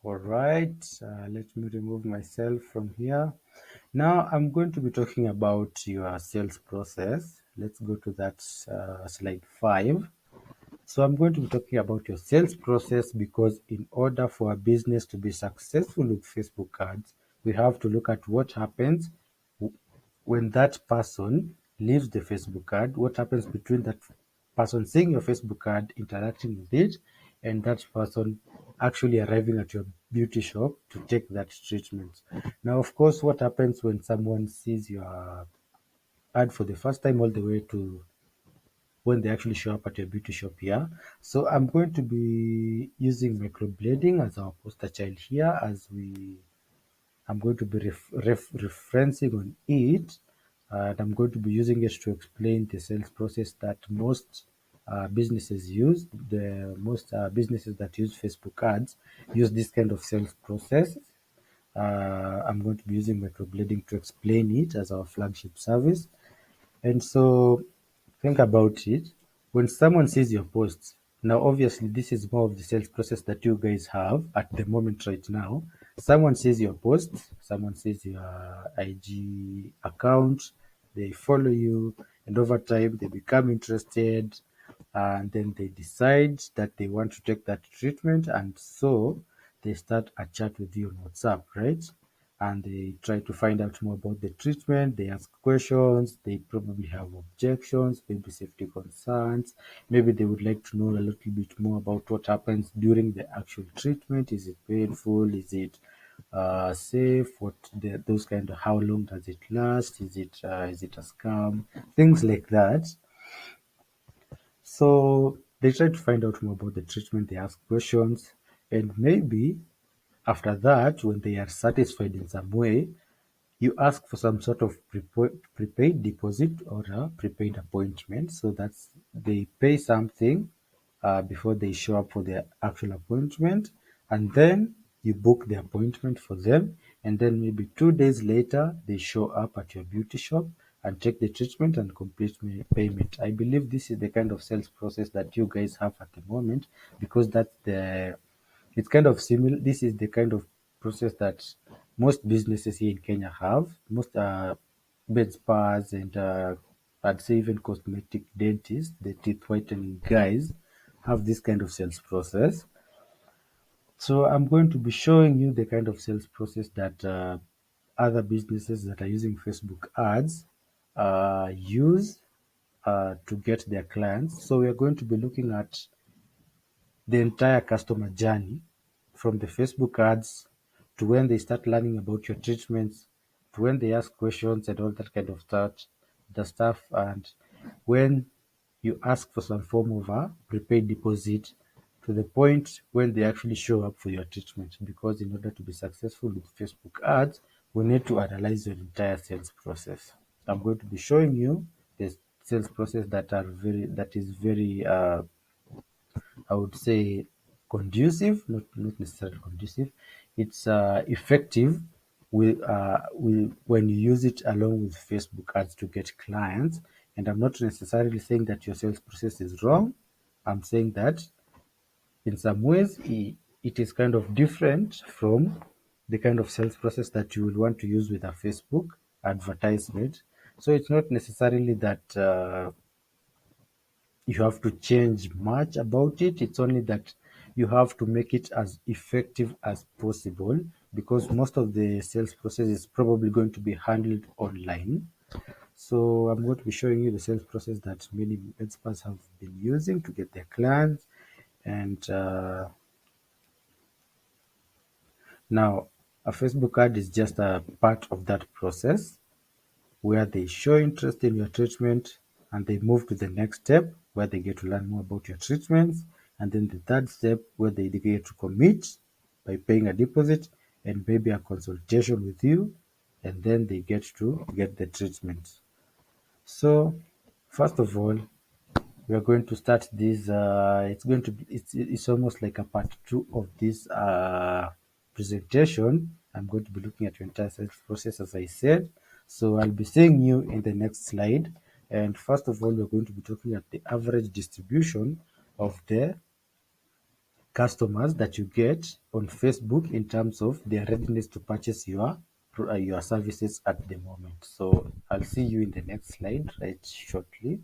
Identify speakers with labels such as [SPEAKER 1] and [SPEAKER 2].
[SPEAKER 1] All right, let me remove myself from here. Now I'm going to be talking about your sales process. Let's go to that slide 5. So I'm going to be talking about your sales process because in order for a business to be successful with Facebook ads, we have to look at what happens when that person leaves the Facebook ad, what happens between that person seeing your Facebook ad, interacting with it, and that person actually arriving at your beauty shop to take that treatment. Now, of course, what happens when someone sees your ad for the first time all the way to when they actually show up at your beauty shop here. So I'm going to be using microblading as our poster child here as I'm going to be referencing on it, and I'm going to be using it to explain the sales process that most businesses use. The most businesses that use Facebook ads use this kind of sales process. I'm going to be using microblading to explain it as our flagship service. And so think about it. When someone sees your posts, now obviously this is more of the sales process that you guys have at the moment right now. Someone sees your posts, someone sees your IG account, they follow you, and over time they become interested, and then they decide that they want to take that treatment, and so they start a chat with you on WhatsApp, right? And they try to find out more about the treatment. They ask questions. They probably have objections, maybe safety concerns. Maybe they would like to know a little bit more about what happens during the actual treatment. Is it painful? Is it safe? Those kind of how long does it last? Is it a scam? Things like that. So they try to find out more about the treatment. They ask questions, and maybe after that, when they are satisfied in some way, you ask for some sort of prepaid deposit or a prepaid appointment. So that's they pay something before they show up for their actual appointment, and then you book the appointment for them, and then maybe 2 days later they show up at your beauty shop and take the treatment and complete payment. I believe this is the kind of sales process that you guys have at the moment because that's the it's kind of similar. This is the kind of process that most businesses here in Kenya have. Most bed spas and I'd say even cosmetic dentists, the teeth whitening guys, have this kind of sales process. So I'm going to be showing you the kind of sales process that other businesses that are using Facebook ads use to get their clients. So we are going to be looking at the entire customer journey from the Facebook ads to when they start learning about your treatments to when they ask questions and all that kind of stuff, and when you ask for some form of a prepaid deposit to the point when they actually show up for your treatment, because in order to be successful with Facebook ads we need to analyze your entire sales process. I'm going to be showing you the sales process that is very I would say conducive, not necessarily conducive. It's effective when you use it along with Facebook ads to get clients. And I'm not necessarily saying that your sales process is wrong. I'm saying that in some ways it is kind of different from the kind of sales process that you will want to use with a Facebook advertisement. So it's not necessarily that you have to change much about it. It's only that you have to make it as effective as possible because most of the sales process is probably going to be handled online. So I'm going to be showing you the sales process that many experts have been using to get their clients. And now a Facebook ad is just a part of that process where they show interest in your treatment and they move to the next step where they get to learn more about your treatments, and then the third step where they get to commit by paying a deposit and maybe a consultation with you, and then they get to get the treatment. So first of all, we are going to start this it's going to be it's almost like a part two of this presentation. I'm going to be looking at your entire sales process as I said. So I'll be seeing you in the next slide, and first of all we're going to be looking at the average distribution of the customers that you get on Facebook in terms of their readiness to purchase your services at the moment. So I'll see you in the next slide right shortly.